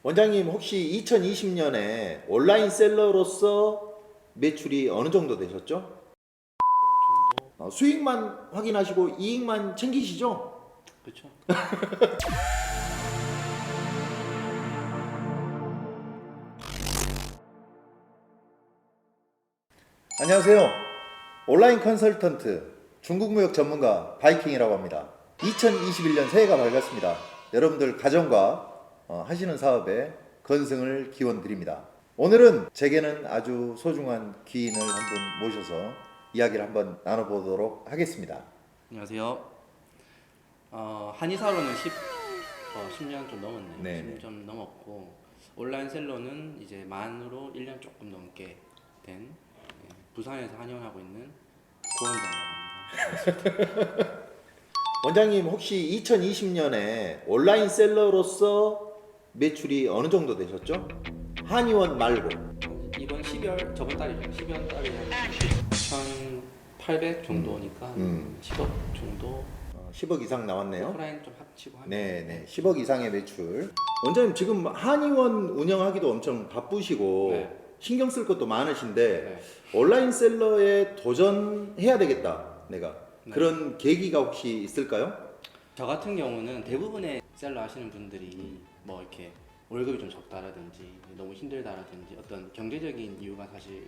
원장님 혹시 2020년에 온라인 셀러로서 매출이 어느 정도 되셨죠? 수익만 확인하시고 이익만 챙기시죠? 그렇죠. 안녕하세요. 온라인 컨설턴트 중국무역 전문가 바이킹이라고 합니다. 2021년 새해가 밝았습니다. 여러분들 가정과 하시는 사업에 건승을 기원드립니다. 오늘은 제게는 아주 소중한 귀인을 한 분 모셔서 이야기를 한번 나눠보도록 하겠습니다. 안녕하세요. 한의사로는 10년 좀 넘었네요. 네네. 10년 좀 넘었고 온라인 셀러는 이제 만으로 1년 조금 넘게 된 부산에서 한의원하고 있는 고원장이라고 합니다. 원장님 혹시 2020년에 온라인 셀러로서 매출이 어느 정도 되셨죠? 한의원 말고. 이번 12월 저번 달이죠. 12월 달에 한 1,800 정도니까 10억 정도 10억 이상 나왔네요. 오프라인 좀 합치고 하면 네네, 10억 이상의 매출. 원장님 지금 한의원 운영하기도 엄청 바쁘시고 네. 신경 쓸 것도 많으신데 네. 온라인 셀러에 도전해야 되겠다 내가 네. 그런 계기가 혹시 있을까요? 저 같은 경우는 대부분의 셀러 하시는 분들이 뭐 이렇게 월급이 좀 적다라든지 너무 힘들다라든지 어떤 경제적인 이유가 사실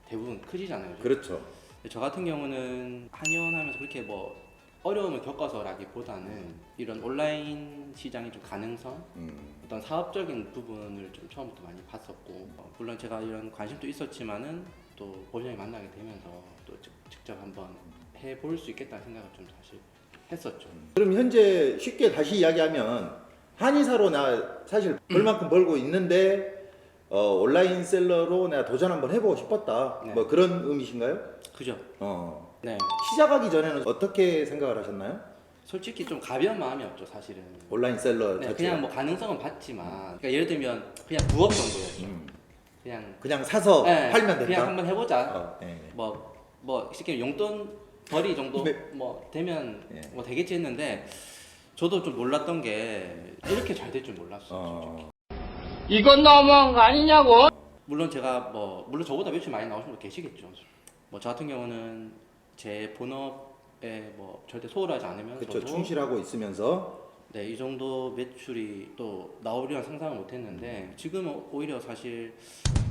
대부분 크시잖아요. 그렇죠. 근데 저 같은 경우는 한의원 하면서 그렇게 뭐 어려움을 겪어서라기보다는 이런 온라인 시장의 좀 가능성, 어떤 사업적인 부분을 좀 처음부터 많이 봤었고 물론 제가 이런 관심도 있었지만은 또 본인을 만나게 되면서 또 직접 한번 해볼 수 있겠다는 생각을 좀 사실 했었죠. 그럼 현재 쉽게 다시 이야기하면 한의사로 나 사실 벌만큼 벌고 있는데 온라인 셀러로 내가 도전 한번 해보고 싶었다. 네. 뭐 그런 의미신가요? 그죠? 네. 시작하기 전에는 어떻게 생각을 하셨나요? 솔직히 좀 가벼운 마음이었죠, 사실은. 온라인 셀러 네, 자체가 그냥 뭐 가능성은 봤지만, 그러니까 예를 들면 그냥 부업 정도였죠. 그냥 사서 네, 팔면 된다. 그냥 한번 해보자. 네. 뭐 쉽게 용돈 벌이 정도 네. 뭐 되면 네. 뭐 되겠지 했는데 저도 좀 놀랐던 게 이렇게 잘 될 줄 몰랐어요. 이건 너무한 거 아니냐고? 물론 제가 물론 저보다 매출 많이 나오시는 분 계시겠죠. 뭐 저 같은 경우는 제 본업에 뭐 절대 소홀하지 않으면서 그렇죠. 충실하고 있으면서 네, 이 정도 매출이 또 나오리라 상상을 못 했는데 지금은 오히려 사실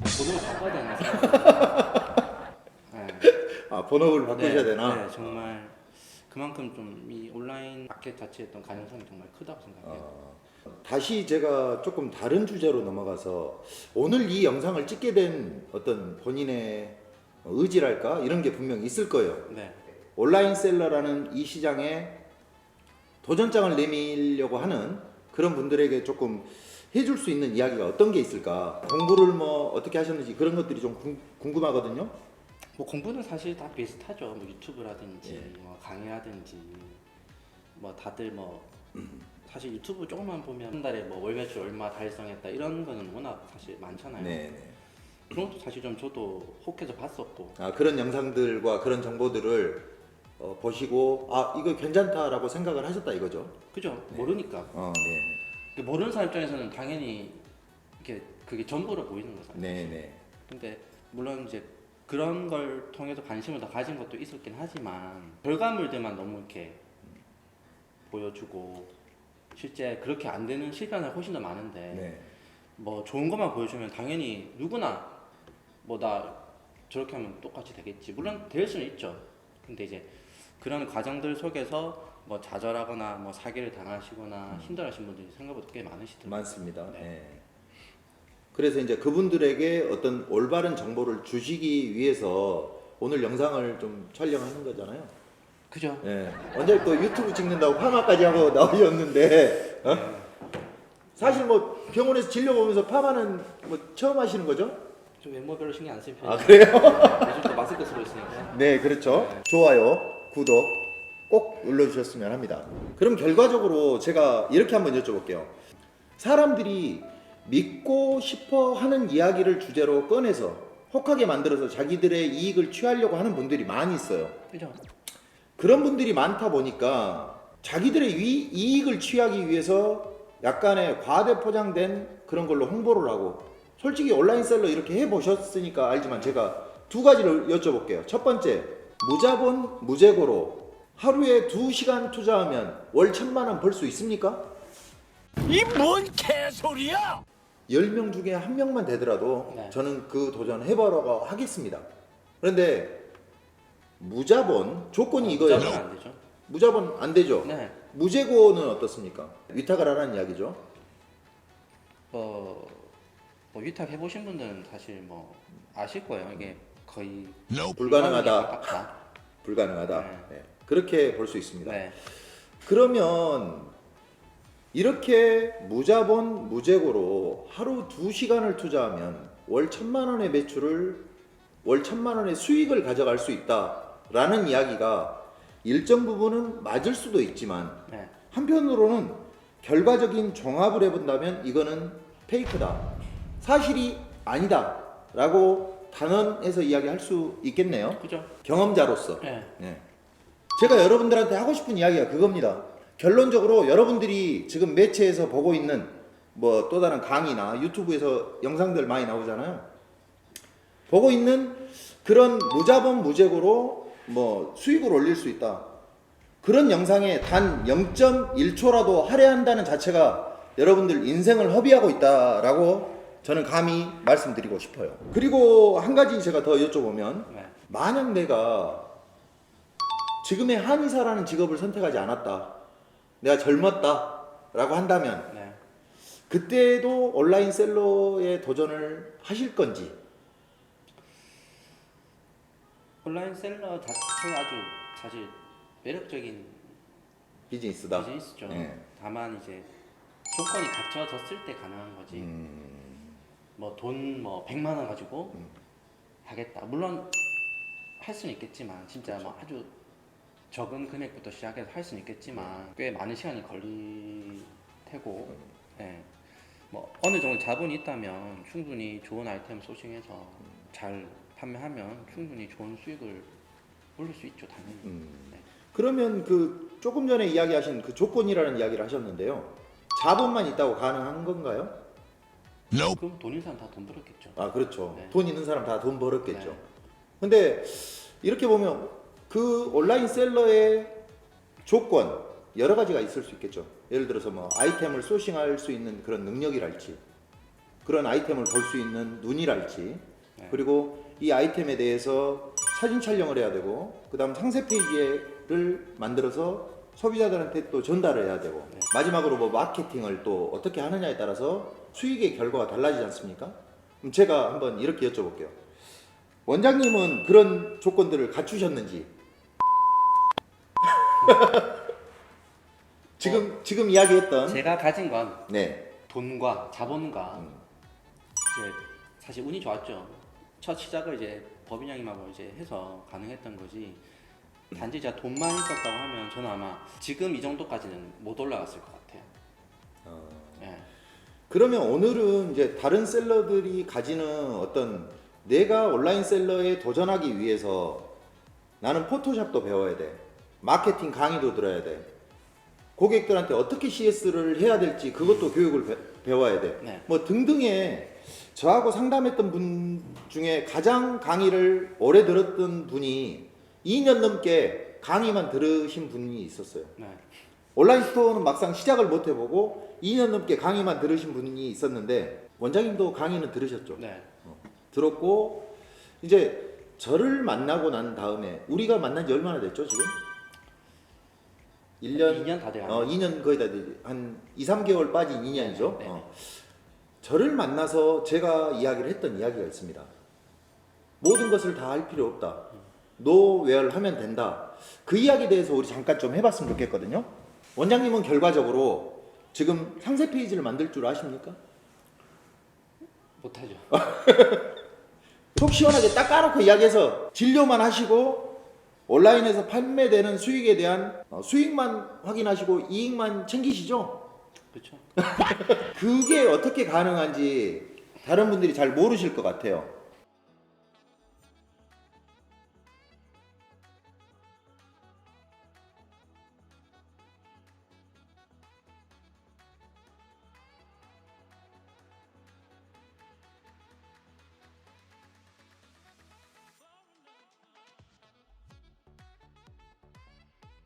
본업을 바꿔야 되나 생각. 네. 본업을 바꾸셔야 되나? 네, 정말 그만큼 좀 이 온라인 마켓 자체의 어떤 가능성이 정말 크다고 생각해요. 다시 제가 조금 다른 주제로 넘어가서 오늘 이 영상을 찍게 된 어떤 본인의 의지랄까 이런 게 분명히 있을 거예요. 네. 온라인 셀러라는 이 시장에 도전장을 내밀려고 하는 그런 분들에게 조금 해줄 수 있는 이야기가 어떤 게 있을까? 공부를 뭐 어떻게 하셨는지 그런 것들이 좀 궁금하거든요. 뭐 공부는 사실 다 비슷하죠. 뭐 유튜브라든지 예. 뭐 강의라든지 뭐 다들 뭐 사실 유튜브 조금만 보면 한 달에 뭐 월 매출 얼마 달성했다 이런 거는 워낙 사실 많잖아요. 네. 그런 것도 사실 좀 저도 혹해서 봤었고. 그런 영상들과 그런 정보들을 보시고 이거 괜찮다라고 생각을 하셨다 이거죠. 그죠? 모르니까. 네. 모르는 사람 입장에서는 당연히 이렇게 그게 전부로 보이는 거잖아요. 네. 근데 물론 이제 그런 걸 통해서 관심을 더 가진 것도 있었긴 하지만 결과물들만 너무 이렇게 보여주고 실제 그렇게 안 되는 실패는 훨씬 더 많은데 네. 뭐 좋은 것만 보여주면 당연히 누구나 뭐 나 저렇게 하면 똑같이 되겠지. 물론 될 수는 있죠. 근데 이제 그런 과정들 속에서 뭐 좌절하거나 뭐 사기를 당하시거나 힘들어하시는 분들이 생각보다 꽤 많으시더라고요. 많습니다. 네. 네. 그래서 이제 그분들에게 어떤 올바른 정보를 주시기 위해서 오늘 영상을 좀 촬영하는 거잖아요. 그죠? 네. 완전히 또 유튜브 찍는다고 파마까지 하고 나오셨는데 사실 뭐 병원에서 진료 보면서 파마는 뭐 처음 하시는 거죠? 좀 외모 별로 신경 안 쓰는 편이에요. 그래요? 요즘 또 마스크 쓰고 있으니까. 네, 그렇죠. 좋아요, 구독 꼭 눌러주셨으면 합니다. 그럼 결과적으로 제가 이렇게 한번 여쭤볼게요. 사람들이 믿고 싶어 하는 이야기를 주제로 꺼내서 혹하게 만들어서 자기들의 이익을 취하려고 하는 분들이 많이 있어요. 그죠? 그런 분들이 많다 보니까 자기들의 이익을 취하기 위해서 약간의 과대 포장된 그런 걸로 홍보를 하고, 솔직히 온라인 셀러 이렇게 해보셨으니까 알지만 제가 두 가지를 여쭤볼게요. 첫 번째, 무자본 무재고로 하루에 2시간 투자하면 월 1,000만 원 벌 수 있습니까? 이 뭔 개소리야! 10명 중에 1명만 되더라도 네. 저는 그 도전 해보라고 하겠습니다. 그런데 무자본 조건이 이거예요. 무자본은 안 되죠. 무자본 안 되죠. 네. 무재고는 어떻습니까? 위탁을 하라는 이야기죠. 뭐 위탁 해보신 분들은 사실 뭐 아실 거예요. 이게 거의 불가능하다. 가깝다. 불가능하다. 네. 네. 그렇게 볼 수 있습니다. 네. 그러면 이렇게 무자본 무재고로 하루 2시간을 투자하면 월 1,000만 원의 매출을 월 1,000만 원의 수익을 가져갈 수 있다라는 이야기가 일정 부분은 맞을 수도 있지만 네. 한편으로는 결과적인 종합을 해본다면 이거는 페이크다, 사실이 아니다 라고 단언해서 이야기할 수 있겠네요. 그죠? 경험자로서. 네. 네. 제가 여러분들한테 하고 싶은 이야기가 그겁니다. 결론적으로 여러분들이 지금 매체에서 보고 있는 뭐 또 다른 강의나 유튜브에서 영상들 많이 나오잖아요. 보고 있는 그런 무자본 무재고로 뭐 수익을 올릴 수 있다, 그런 영상에 단 0.1초라도 할애한다는 자체가 여러분들 인생을 허비하고 있다라고 저는 감히 말씀드리고 싶어요. 그리고 한 가지 제가 더 여쭤보면, 네. 만약 내가 지금의 한의사라는 직업을 선택하지 않았다, 내가 젊었다 라고 한다면 네. 그때도 온라인 셀러에 도전을 하실 건지. 온라인 셀러 자체가 아주 사실 매력적인 비즈니스다. 비즈니스죠. 네. 다만 이제 조건이 갖춰졌을 때 가능한 거지. 뭐 돈 뭐 100만 원 가지고 하겠다. 물론 할 수는 있겠지만 진짜 뭐 아주 적은 금액부터 시작해서 할 수는 있겠지만 꽤 많은 시간이 걸릴 테고, 예. 뭐 어느 정도 자본이 있다면 충분히 좋은 아이템 소싱해서 잘 판매하면 충분히 좋은 수익을 올릴 수 있죠, 당연히. 네. 그러면 그 조금 전에 이야기하신 그 조건이라는 이야기를 하셨는데요. 자본만 있다고 가능한 건가요? 그럼 돈 있는 사람 다 돈 벌었겠죠. 아, 그렇죠. 네. 돈 있는 사람 다 돈 벌었겠죠. 네. 근데 이렇게 보면 그 온라인 셀러의 조건 여러 가지가 있을 수 있겠죠. 예를 들어서 뭐 아이템을 소싱할 수 있는 그런 능력이랄지, 그런 아이템을 볼 수 있는 눈이랄지, 네. 그리고 이 아이템에 대해서 사진 촬영을 해야 되고, 그 다음 상세 페이지를 만들어서 소비자들한테 또 전달을 해야 되고, 네. 마지막으로 뭐 마케팅을 또 어떻게 하느냐에 따라서 수익의 결과가 달라지지 않습니까? 그럼 제가 한번 이렇게 여쭤볼게요. 원장님은 그런 조건들을 갖추셨는지. 지금 이야기했던 제가 가진 건 네. 돈과 자본과 이제 사실 운이 좋았죠. 첫 시작을 이제 법인양님하고 이제 해서 가능했던 거지. 단지 제가 돈만 있었다고 하면 저는 아마 지금 이 정도까지는 못 올라갔을 것 같아요. 예. 그러면 오늘은 이제 다른 셀러들이 가지는 어떤, 내가 온라인 셀러에 도전하기 위해서 나는 포토샵도 배워야 돼, 마케팅 강의도 들어야 돼, 고객들한테 어떻게 CS를 해야 될지 그것도 교육을 배워야 돼, 네. 뭐 등등의, 저하고 상담했던 분 중에 가장 강의를 오래 들었던 분이 2년 넘게 강의만 들으신 분이 있었어요. 네. 온라인 스토어는 막상 시작을 못 해보고 2년 넘게 강의만 들으신 분이 있었는데, 원장님도 강의는 들으셨죠? 네. 들었고, 이제 저를 만나고 난 다음에, 우리가 만난 지 얼마나 됐죠 지금? 2년 다 돼가네요. 2년 거의 다 되지. 한 2, 3개월 빠진 2년이죠. 네, 네. 저를 만나서 제가 이야기를 했던 이야기가 있습니다. 모든 것을 다 할 필요 없다, 노웨어를 하면 된다. 그 이야기에 대해서 우리 잠깐 좀 해봤으면 좋겠거든요. 원장님은 결과적으로 지금 상세 페이지를 만들 줄 아십니까? 못하죠. 속 시원하게 딱 까놓고 이야기해서 진료만 하시고 온라인에서 판매되는 수익에 대한 수익만 확인하시고 이익만 챙기시죠? 그렇죠. 그게 어떻게 가능한지 다른 분들이 잘 모르실 것 같아요.